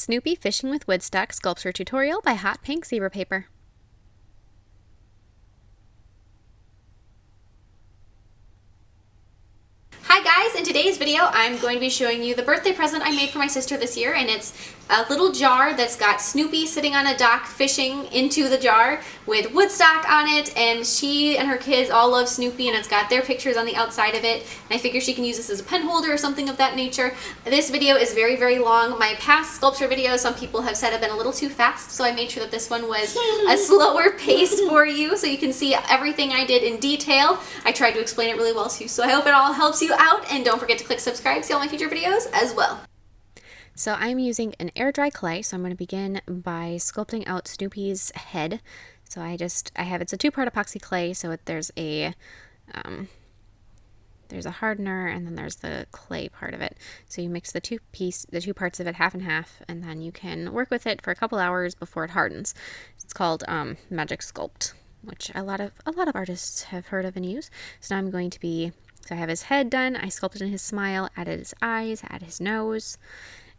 Snoopy Fishing with Woodstock Sculpture Tutorial by HotPinkZebraPaper. Hi guys, in today's video I'm going to be showing you the birthday present I made for my sister this year, and it's a little jar that's got Snoopy sitting on a dock fishing into the jar with Woodstock on it, and she and her kids all love Snoopy, and it's got their pictures on the outside of it, and I figure she can use this as a pen holder or something of that nature. This video is very, very long. My past sculpture videos, some people have said, have been a little too fast, so I made sure that this one was a slower pace for you so you can see everything I did in detail. I tried to explain it really well to you, so I hope it all helps you out, and don't forget to click subscribe to see all my future videos as well. So I'm using an air dry clay, so I'm going to begin by sculpting out Snoopy's head. So it's a two-part epoxy clay, so there's a hardener and then there's the clay part of it. So you mix the two parts of it half and half, and then you can work with it for a couple hours before it hardens. It's called Magic Sculpt, which a lot of artists have heard of and use. So now I'm going to be, so I have his head done, I sculpted in his smile, added his eyes, added his nose,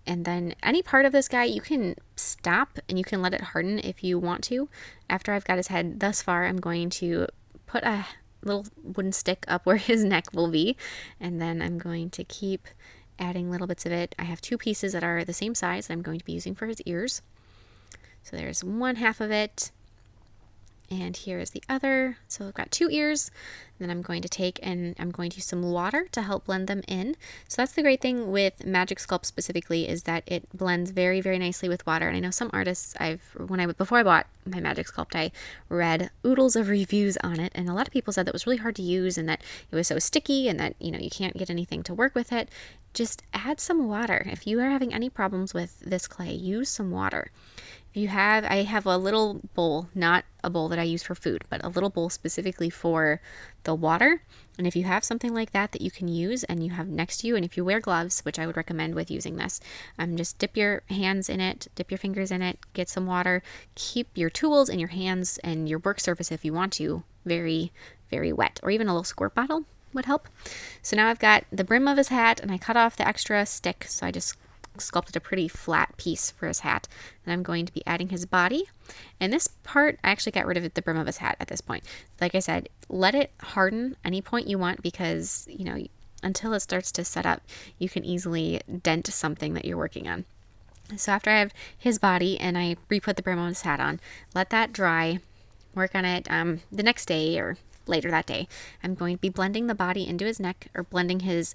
and then any part of this guy you can stop and you can let it harden if you want to. After I've got his head thus far, I'm going to put a little wooden stick up where his neck will be, and then I'm going to keep adding little bits of it. I have two pieces that are the same size that I'm going to be using for his ears. So there's one half of it, and here is the other. So I've got two ears. Then I'm going to take and I'm going to use some water to help blend them in. So that's the great thing with Magic Sculpt specifically, is that it blends very, very nicely with water. And I know some artists, before I bought my Magic Sculpt, I read oodles of reviews on it, and a lot of people said that it was really hard to use and that it was so sticky and that, you can't get anything to work with it. Just add some water. If you are having any problems with this clay, use some water. I have a little bowl, not a bowl that I use for food, but a little bowl specifically for the water. And if you have something like that you can use and you have next to you, and if you wear gloves, which I would recommend with using this, just dip your hands in it, dip your fingers in it, get some water, keep your tools and your hands and your work surface, if you want to, very, very wet, or even a little squirt bottle would help. So now I've got the brim of his hat, and I cut off the extra stick, so I just sculpted a pretty flat piece for his hat. And I'm going to be adding his body. And this part, I actually got rid of the brim of his hat at this point. Like I said, let it harden any point you want, because, until it starts to set up, you can easily dent something that you're working on. So after I have his body and I re-put the brim of his hat on, let that dry, work on it the next day or later that day. I'm going to be blending the body into his neck, or blending his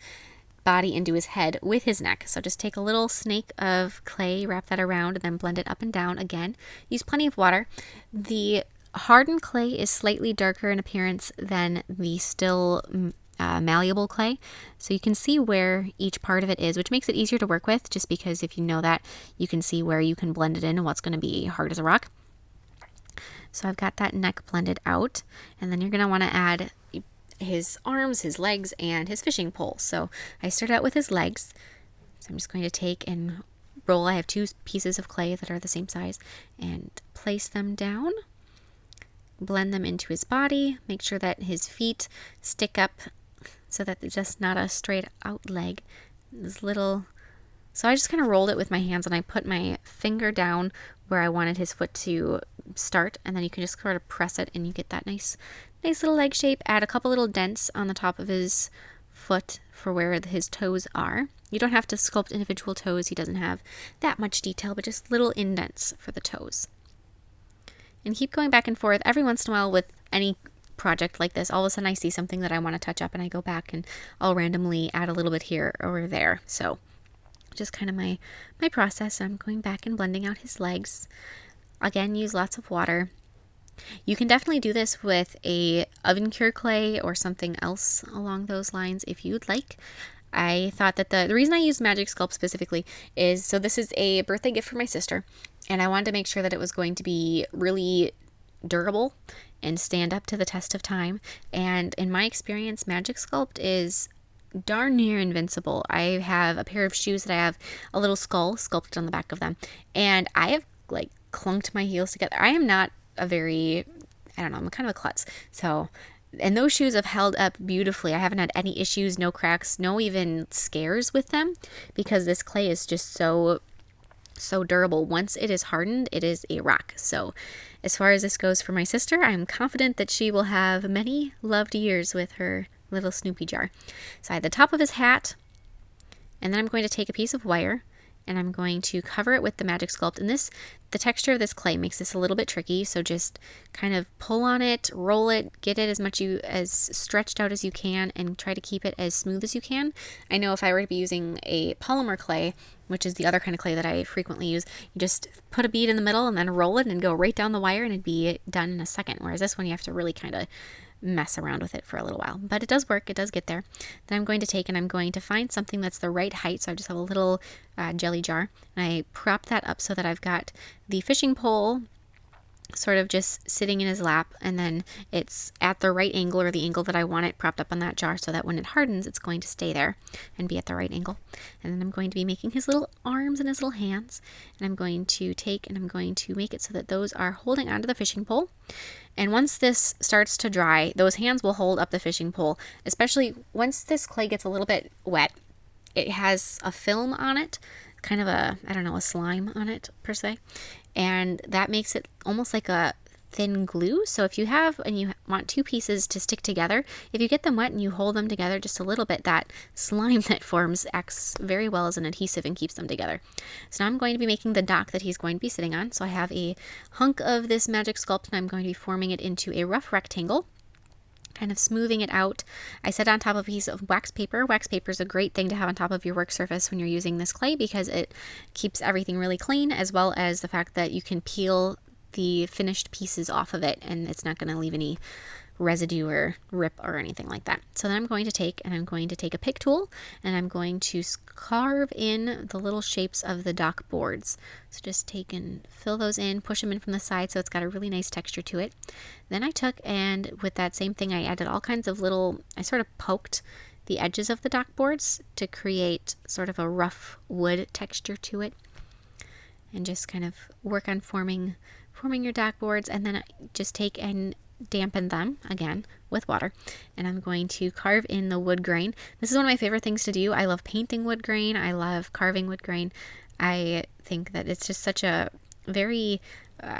body into his head with his neck. So just take a little snake of clay, wrap that around, and then blend it up and down again. Use plenty of water. The hardened clay is slightly darker in appearance than the still malleable clay. So you can see where each part of it is, which makes it easier to work with, just because if you know that, you can see where you can blend it in and what's going to be hard as a rock. So I've got that neck blended out, and then you're going to want to add his arms, his legs, and his fishing pole. So I started out with his legs. So I'm just going to take and roll. I have two pieces of clay that are the same size, and place them down. Blend them into his body. Make sure that his feet stick up so that it's just not a straight out leg. So I just kind of rolled it with my hands, and I put my finger down where I wanted his foot to start, and then you can just sort of press it and you get that nice little leg shape. Add a couple little dents on the top of his foot for where his toes are. You don't have to sculpt individual toes. He doesn't have that much detail, but just little indents for the toes. And keep going back and forth. Every once in a while with any project like this, all of a sudden I see something that I want to touch up, and I go back and I'll randomly add a little bit here or there. So just kind of my process. I'm going back and blending out his legs. Again, use lots of water. You can definitely do this with a oven cure clay or something else along those lines if you'd like. I thought that the reason I used Magic Sculpt specifically is, so this is a birthday gift for my sister, and I wanted to make sure that it was going to be really durable and stand up to the test of time. And in my experience, Magic Sculpt is darn near invincible. I have a pair of shoes that I have a little skull sculpted on the back of them, and I have clunked my heels together. I am not I'm kind of a klutz. So, and those shoes have held up beautifully. I haven't had any issues, no cracks, no even scares with them, because this clay is just so so durable. Once it is hardened, it is a rock. So as far as this goes for my sister, I'm confident that she will have many loved years with her little Snoopy jar. So I had the top of his hat, and then I'm going to take a piece of wire and I'm going to cover it with the Magic Sculpt. And the texture of this clay makes this a little bit tricky, so just kind of pull on it, roll it, get it as stretched out as you can, and try to keep it as smooth as you can. I know if I were to be using a polymer clay, which is the other kind of clay that I frequently use, you just put a bead in the middle and then roll it and go right down the wire and it'd be done in a second. Whereas this one, you have to really kind of mess around with it for a little while, but it does work. It does get there. Then I'm going to take and I'm going to find something that's the right height. So I just have a little jelly jar, and I prop that up so that I've got the fishing pole sort of just sitting in his lap, and then it's at the right angle, or the angle that I want it, propped up on that jar, so that when it hardens, it's going to stay there and be at the right angle. And then I'm going to be making his little arms and his little hands, and I'm going to take and I'm going to make it so that those are holding onto the fishing pole. And once this starts to dry, those hands will hold up the fishing pole, especially once this clay gets a little bit wet. It has a film on it, kind of a slime on it per se, and that makes it almost like a thin glue. So if you want two pieces to stick together, if you get them wet and you hold them together just a little bit, that slime that forms acts very well as an adhesive and keeps them together. So now I'm going to be making the dock that he's going to be sitting on. So I have a hunk of this Magic Sculpt, and I'm going to be forming it into a rough rectangle, kind of smoothing it out. I set it on top of a piece of wax paper. Wax paper is a great thing to have on top of your work surface when you're using this clay, because it keeps everything really clean, as well as the fact that you can peel the finished pieces off of it and it's not going to leave any residue or rip or anything like that. So then I'm going to take a pick tool, and I'm going to carve in the little shapes of the dock boards. So just take and fill those in, push them in from the side so it's got a really nice texture to it. Then I took, and with that same thing, I added all kinds of I sort of poked the edges of the dock boards to create sort of a rough wood texture to it, and just kind of work on forming your dock boards. And then I just take and dampen them again with water, and I'm going to carve in the wood grain. This is one of my favorite things to do. I love painting wood grain. I love carving wood grain. I think that it's just such a very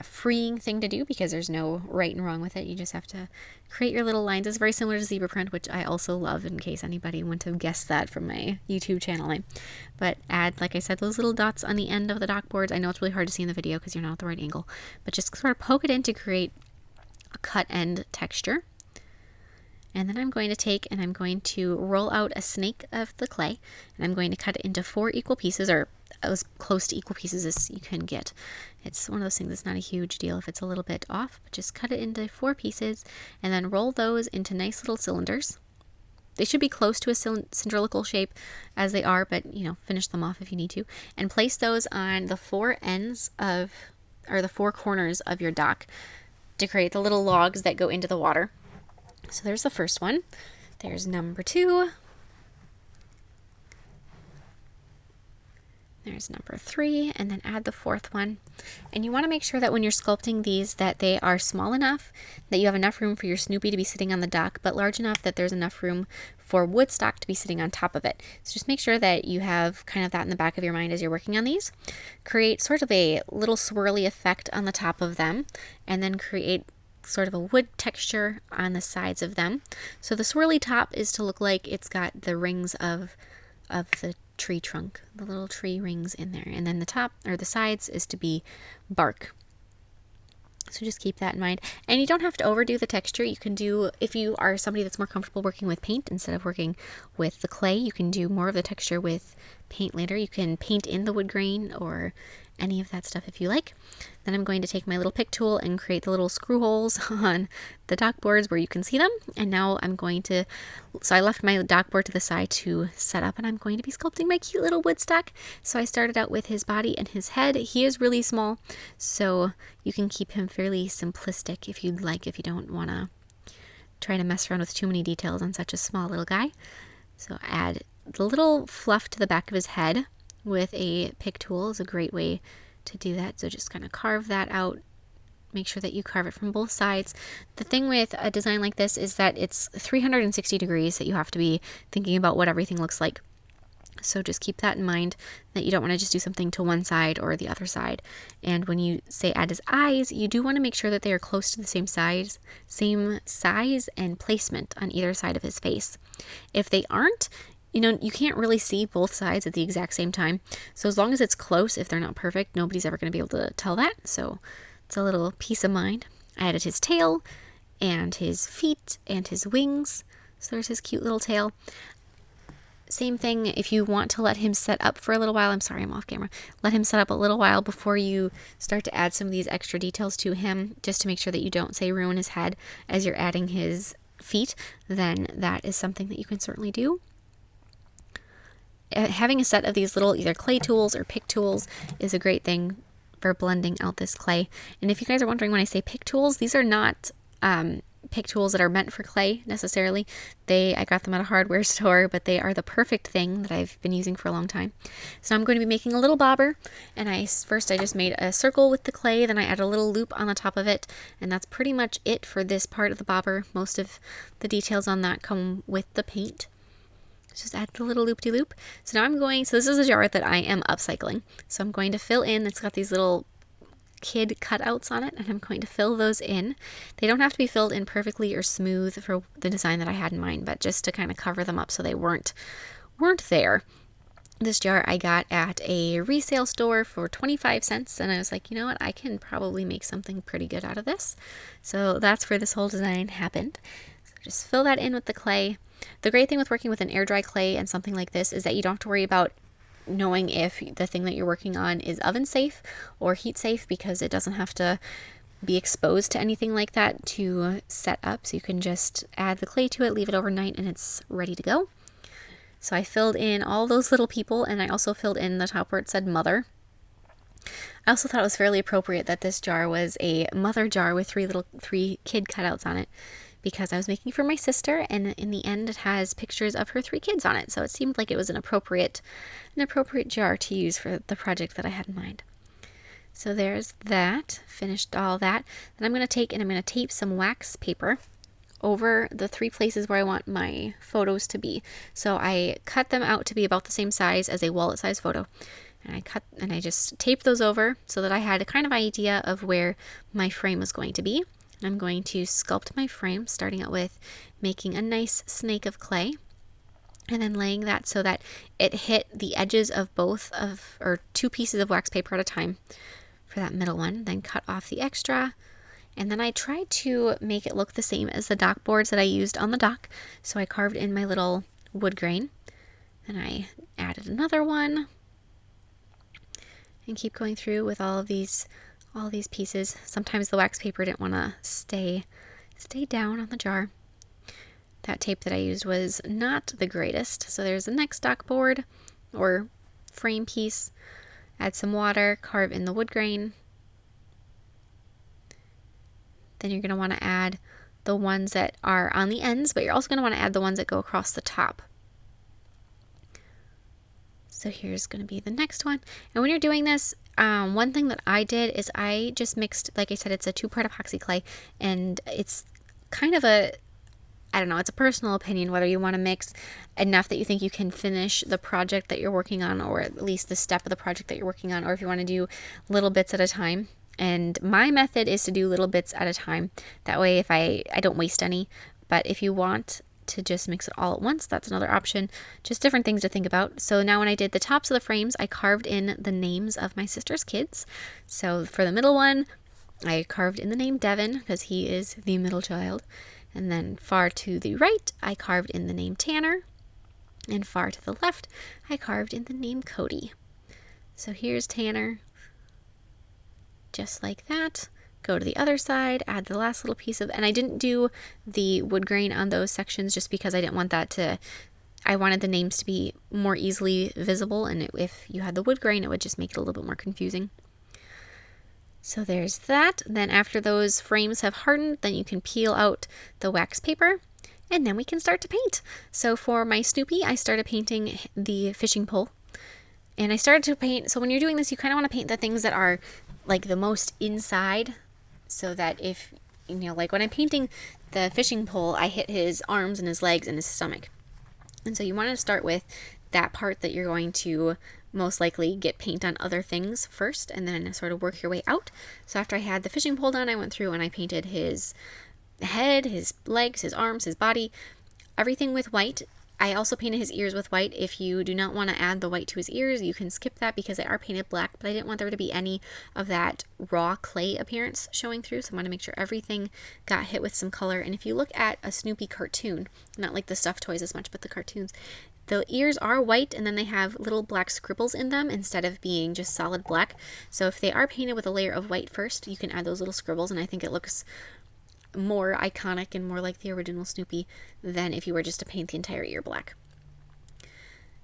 freeing thing to do, because there's no right and wrong with it. You just have to create your little lines. It's very similar to zebra print, which I also love, in case anybody wouldn't have guessed that from my YouTube channel. But add, like I said, those little dots on the end of the dock boards. I know it's really hard to see in the video because you're not at the right angle, but just sort of poke it in to create a cut end texture. And then I'm going to take and I'm going to roll out a snake of the clay, and I'm going to cut it into 4 equal pieces, or as close to equal pieces as you can get. It's one of those things that's not a huge deal if it's a little bit off, but just cut it into 4 pieces and then roll those into nice little cylinders. They should be close to a cylindrical shape as they are, but finish them off if you need to, and place those on the 4 ends of, or the 4 corners of your dock, to create the little logs that go into the water. So there's the first one. There's number 2. There's number 3, and then add the 4th one. And you want to make sure that when you're sculpting these, that they are small enough that you have enough room for your Snoopy to be sitting on the dock, but large enough that there's enough room for Woodstock to be sitting on top of it. So just make sure that you have kind of that in the back of your mind as you're working on these. Create sort of a little swirly effect on the top of them, and then create sort of a wood texture on the sides of them. So the swirly top is to look like it's got the rings of the tree trunk, the little tree rings in there, and then the top, or the sides, is to be bark. So just keep that in mind. And you don't have to overdo the texture. You can do, if you are somebody that's more comfortable working with paint instead of working with the clay, you can do more of the texture with paint later. You can paint in the wood grain or any of that stuff if you like. Then I'm going to take my little pick tool and create the little screw holes on the dock boards where you can see them. And now I'm going to, so I left my dock board to the side to set up, and I'm going to be sculpting my cute little Woodstock. So I started out with his body and his head. He is really small, so you can keep him fairly simplistic if you'd like, if you don't want to try to mess around with too many details on such a small little guy. So add the little fluff to the back of his head with a pick tool is a great way to do that. So just kind of carve that out. Make sure that you carve it from both sides. The thing with a design like this is that it's 360 degrees that you have to be thinking about what everything looks like. So just keep that in mind, that you don't want to just do something to one side or the other side. And when you say add his eyes, you do want to make sure that they are close to the same size and placement on either side of his face. If they aren't, you can't really see both sides at the exact same time. So as long as it's close, if they're not perfect, nobody's ever going to be able to tell that. So it's a little peace of mind. I added his tail and his feet and his wings. So there's his cute little tail. Same thing, if you want to let him set up for a little while, I'm sorry, I'm off camera. Let him set up a little while before you start to add some of these extra details to him, just to make sure that you don't, say, ruin his head as you're adding his feet, then that is something that you can certainly do. Having a set of these little either clay tools or pick tools is a great thing for blending out this clay. And if you guys are wondering when I say pick tools, these are not pick tools that are meant for clay necessarily. I got them at a hardware store, but they are the perfect thing that I've been using for a long time. So I'm going to be making a little bobber, and first I just made a circle with the clay, then I add a little loop on the top of it, and that's pretty much it for this part of the bobber. Most of the details on that come with the paint. Just add a little loop-de-loop. So now so this is a jar that I am upcycling. So I'm going to fill in, it's got these little kid cutouts on it, and I'm going to fill those in. They don't have to be filled in perfectly or smooth for the design that I had in mind, but just to kind of cover them up so they weren't there. This jar I got at a resale store for 25 cents, and I was like, you know what, I can probably make something pretty good out of this. So that's where this whole design happened. So just fill that in with the clay. The great thing with working with an air dry clay and something like this is that you don't have to worry about knowing if the thing that you're working on is oven safe or heat safe, because it doesn't have to be exposed to anything like that to set up. So you can just add the clay to it, leave it overnight, and it's ready to go. So I filled in all those little people, and I also filled in the top where it said mother. I also thought it was fairly appropriate that this jar was a mother jar with three kid cutouts on it, because I was making for my sister, and in the end it has pictures of her 3 kids on it. So it seemed like it was an appropriate jar to use for the project that I had in mind. So there's that, finished all that. Then I'm going to take and I'm going to tape some wax paper over the 3 places where I want my photos to be. So I cut them out to be about the same size as a wallet size photo. And I just taped those over so that I had a kind of idea of where my frame was going to be. I'm going to sculpt my frame, starting out with making a nice snake of clay, and then laying that so that it hit the edges of 2 pieces of wax paper at a time for that middle one, then cut off the extra. And then I tried to make it look the same as the dock boards that I used on the dock. So I carved in my little wood grain, and I added another one, and keep going through with all these pieces. Sometimes the wax paper didn't want to stay down on the jar. That tape that I used was not the greatest. So there's the next dock board or frame piece. Add some water, carve in the wood grain. Then you're going to want to add the ones that are on the ends, but you're also going to want to add the ones that go across the top. So here's going to be the next one. And when you're doing this, one thing that I did is I just mixed, like I said, it's a 2-part epoxy clay, and it's kind of it's a personal opinion whether you want to mix enough that you think you can finish the project that you're working on, or at least the step of the project that you're working on, or if you want to do little bits at a time. And my method is to do little bits at a time. That way, if I don't waste any. But if you want to just mix it all at once, that's another option. Just different things to think about. So now when I did the tops of the frames, I carved in the names of my sister's kids. So for the middle one, I carved in the name Devin, because he is the middle child. And then far to the right, I carved in the name Tanner. And far to the left, I carved in the name Cody. So here's Tanner. Just like that. Go to the other side, add the last little piece and I didn't do the wood grain on those sections just because I didn't want I wanted the names to be more easily visible, and if you had the wood grain, it would just make it a little bit more confusing. So there's that. Then after those frames have hardened, then you can peel out the wax paper, and then we can start to paint. So for my Snoopy, I started painting the fishing pole. And I started to paint, so when you're doing this, you kind of want to paint the things that are like the most inside, so that if, like when I'm painting the fishing pole, I hit his arms and his legs and his stomach. And so you want to start with that part that you're going to most likely get paint on other things first, and then sort of work your way out. So after I had the fishing pole done, I went through and I painted his head, his legs, his arms, his body, everything with white. I also painted his ears with white. If you do not want to add the white to his ears, you can skip that because they are painted black, but I didn't want there to be any of that raw clay appearance showing through, so I want to make sure everything got hit with some color. And if you look at a Snoopy cartoon, not like the stuffed toys as much, but the cartoons, the ears are white and then they have little black scribbles in them instead of being just solid black. So if they are painted with a layer of white first, you can add those little scribbles, and I think it looks more iconic and more like the original Snoopy than if you were just to paint the entire ear black.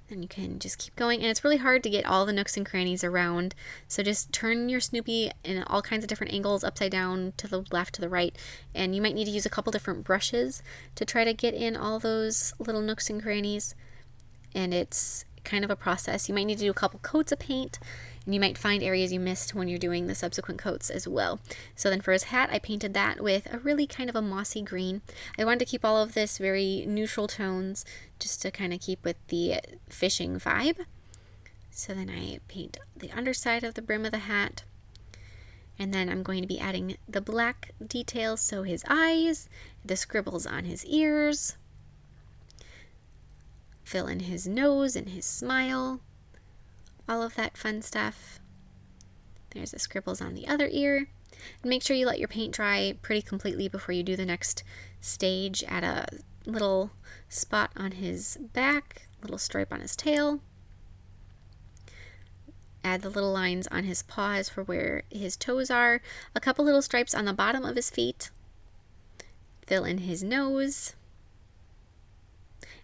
Then you can just keep going, and it's really hard to get all the nooks and crannies around, so just turn your Snoopy in all kinds of different angles, upside down, to the left, to the right, and you might need to use a couple different brushes to try to get in all those little nooks and crannies, and it's kind of a process. You might need to do a couple coats of paint, and you might find areas you missed when you're doing the subsequent coats as well. So then for his hat, I painted that with a really kind of a mossy green. I wanted to keep all of this very neutral tones just to kind of keep with the fishing vibe. So then I paint the underside of the brim of the hat, and then I'm going to be adding the black details, so his eyes, the scribbles on his ears, fill in his nose and his smile, all of that fun stuff. There's the scribbles on the other ear. And make sure you let your paint dry pretty completely before you do the next stage. Add a little spot on his back, little stripe on his tail. Add the little lines on his paws for where his toes are. A couple little stripes on the bottom of his feet. Fill in his nose.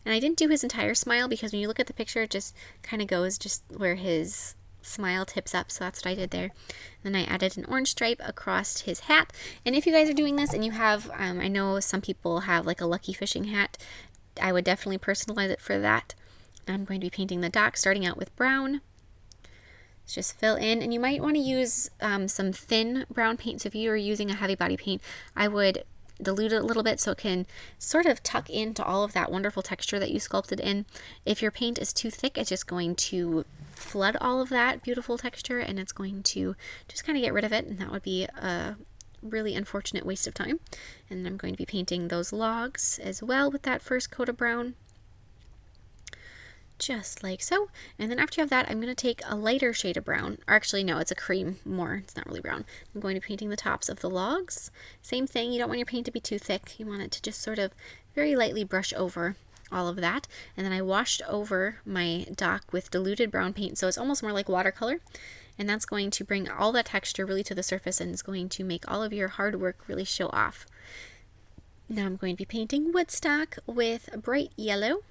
And I didn't do his entire smile because when you look at the picture, it just kind of goes just where his smile tips up, so that's what I did there. Then I added an orange stripe across his hat. And if you guys are doing this and you have, I know some people have like a lucky fishing hat, I would definitely personalize it for that. I'm going to be painting the dock, starting out with brown. Just fill in, and you might want to use some thin brown paint. So if you are using a heavy body paint, I would dilute it a little bit so it can sort of tuck into all of that wonderful texture that you sculpted in. If your paint is too thick, it's just going to flood all of that beautiful texture, and it's going to just kind of get rid of it, and that would be a really unfortunate waste of time. And I'm going to be painting those logs as well with that first coat of brown, just like so. And then after you have that, I'm going to take a lighter shade of brown, or actually no, it's a cream more, it's not really brown. I'm going to be painting the tops of the logs. Same thing, you don't want your paint to be too thick, you want it to just sort of very lightly brush over all of that. And then I washed over my dock with diluted brown paint, so it's almost more like watercolor, and that's going to bring all that texture really to the surface, and it's going to make all of your hard work really show off. Now I'm going to be painting Woodstock with bright yellow.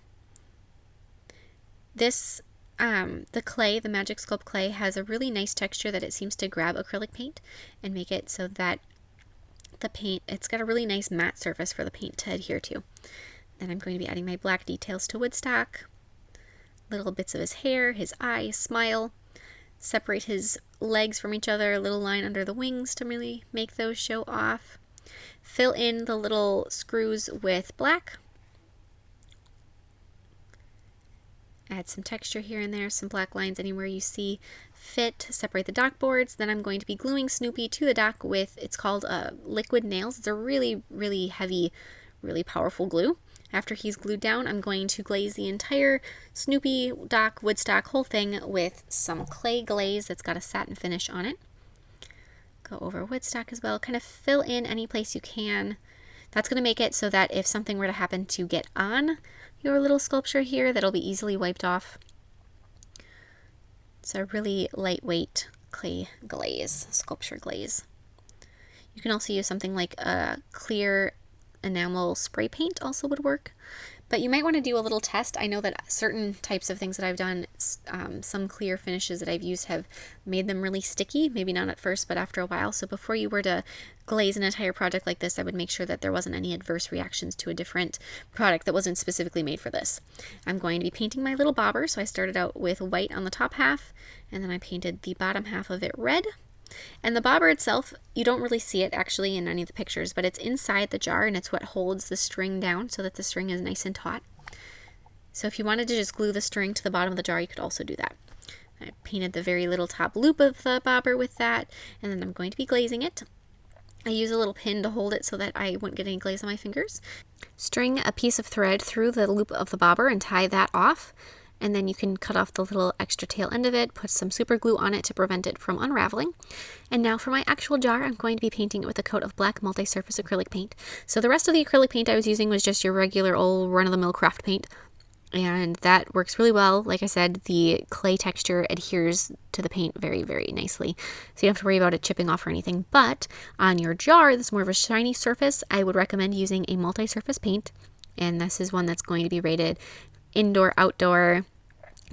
This, the clay, the Magic Sculpt clay, has a really nice texture that it seems to grab acrylic paint and make it so that the paint, it's got a really nice matte surface for the paint to adhere to. Then I'm going to be adding my black details to Woodstock, little bits of his hair, his eyes, smile, separate his legs from each other, a little line under the wings to really make those show off. Fill in the little screws with black. Add some texture here and there, some black lines anywhere you see fit. Separate the dock boards. Then I'm going to be gluing Snoopy to the dock with, it's called liquid nails. It's a really, really heavy, really powerful glue. After he's glued down, I'm going to glaze the entire Snoopy, dock, Woodstock, whole thing with some clay glaze that's got a satin finish on it. Go over Woodstock as well. Kind of fill in any place you can. That's going to make it so that if something were to happen to get on your little sculpture here, that'll be easily wiped off. It's a really lightweight clay glaze, sculpture glaze. You can also use something like a clear enamel spray paint also would work, but you might want to do a little test. I know that certain types of things that I've done, some clear finishes that I've used have made them really sticky, maybe not at first, but after a while. So before you were to glaze an entire project like this, I would make sure that there wasn't any adverse reactions to a different product that wasn't specifically made for this. I'm going to be painting my little bobber, so I started out with white on the top half, and then I painted the bottom half of it red. And the bobber itself, you don't really see it actually in any of the pictures, but it's inside the jar, and it's what holds the string down so that the string is nice and taut. So if you wanted to just glue the string to the bottom of the jar, you could also do that. I painted the very little top loop of the bobber with that, and then I'm going to be glazing it. I use a little pin to hold it so that I wouldn't get any glaze on my fingers. String a piece of thread through the loop of the bobber and tie that off. And then you can cut off the little extra tail end of it, put some super glue on it to prevent it from unraveling. And now for my actual jar, I'm going to be painting it with a coat of black multi-surface acrylic paint. So the rest of the acrylic paint I was using was just your regular old run-of-the-mill craft paint. And that works really well. Like I said, the clay texture adheres to the paint very, very nicely. So you don't have to worry about it chipping off or anything. But on your jar, this is more of a shiny surface, I would recommend using a multi-surface paint. And this is one that's going to be rated indoor, outdoor,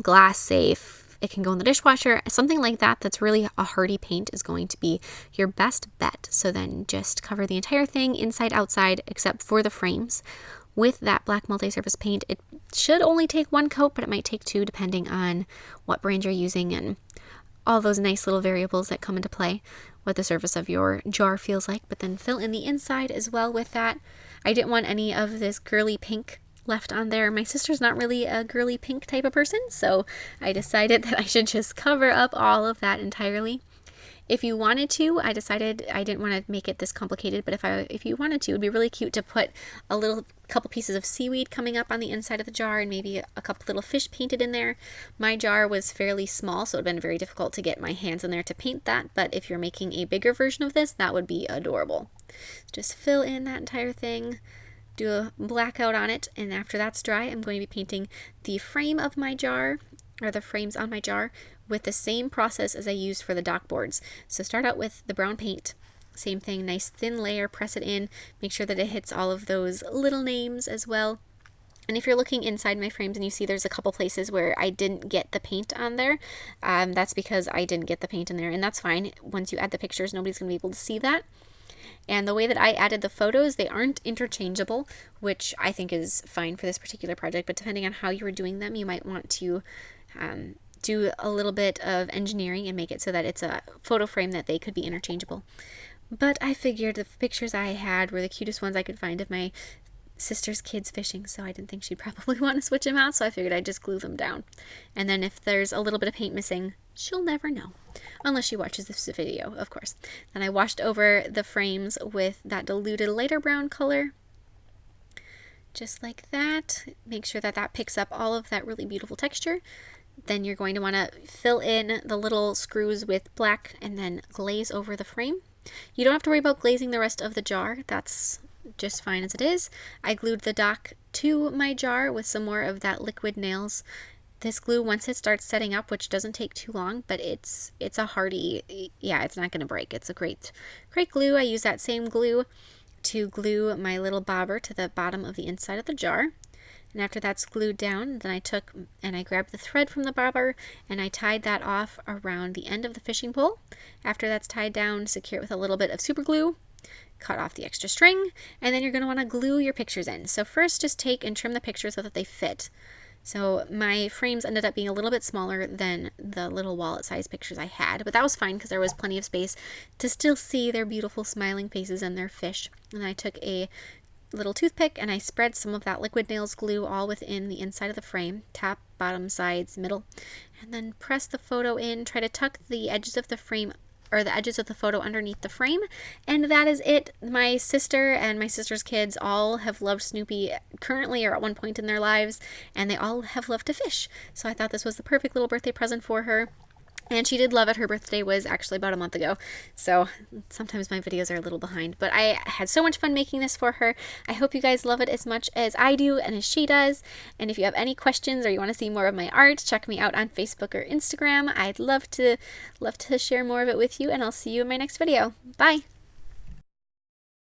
glass safe. It can go in the dishwasher. Something like that that's really a hardy paint is going to be your best bet. So then just cover the entire thing inside, outside, except for the frames with that black multi-surface paint. It should only take one coat, but it might take two depending on what brand you're using and all those nice little variables that come into play, what the surface of your jar feels like. But then fill in the inside as well with that. I didn't want any of this girly pink left on there. My sister's not really a girly pink type of person, so I decided that I should just cover up all of that entirely. If you wanted to, I decided I didn't want to make it this complicated, but if you wanted to, it would be really cute to put a couple pieces of seaweed coming up on the inside of the jar and maybe a couple little fish painted in there. My jar was fairly small, so it would have been very difficult to get my hands in there to paint that, but if you're making a bigger version of this, that would be adorable. Just fill in that entire thing, do a blackout on it, and after that's dry, I'm going to be painting the frame of my jar, or the frames on my jar, with the same process as I used for the dock boards. So start out with the brown paint, same thing, nice thin layer, press it in, make sure that it hits all of those little names as well. And if you're looking inside my frames and you see there's a couple places where I didn't get the paint on there, that's because I didn't get the paint in there, and that's fine. Once you add the pictures, nobody's going to be able to see that. And the way that I added the photos, they aren't interchangeable, which I think is fine for this particular project, but depending on how you were doing them, you might want to do a little bit of engineering and make it so that it's a photo frame that they could be interchangeable. But I figured the pictures I had were the cutest ones I could find of my sister's kids fishing, so I didn't think she'd probably want to switch them out, so I figured I'd just glue them down. And then if there's a little bit of paint missing, she'll never know. Unless she watches this video, of course. Then I washed over the frames with that diluted lighter brown color. Just like that. Make sure that that picks up all of that really beautiful texture. Then you're going to want to fill in the little screws with black and then glaze over the frame. You don't have to worry about glazing the rest of the jar. That's just fine as it is. I glued the dock to my jar with some more of that liquid nails. This glue, once it starts setting up, which doesn't take too long, but it's a hardy, yeah, it's not going to break. It's a great glue. I use that same glue to glue my little bobber to the bottom of the inside of the jar. And after that's glued down, then I took and I grabbed the thread from the bobber and I tied that off around the end of the fishing pole. After that's tied down, secure it with a little bit of super glue, cut off the extra string, and then you're going to want to glue your pictures in. So first just take and trim the pictures so that they fit. So my frames ended up being a little bit smaller than the little wallet size pictures I had, but that was fine because there was plenty of space to still see their beautiful smiling faces and their fish. And then I took a little toothpick and I spread some of that liquid nails glue all within the inside of the frame, top, bottom, sides, middle, and then press the photo in. Try to tuck the edges of the frame or the edges of the photo underneath the frame, and that is it. My sister and my sister's kids all have loved Snoopy currently or at one point in their lives, and they all have loved to fish. So I thought this was the perfect little birthday present for her. And she did love it. Her birthday was actually about a month ago, so sometimes my videos are a little behind. But I had so much fun making this for her. I hope you guys love it as much as I do and as she does. And if you have any questions or you want to see more of my art, check me out on Facebook or Instagram. I'd love to share more of it with you, and I'll see you in my next video. Bye!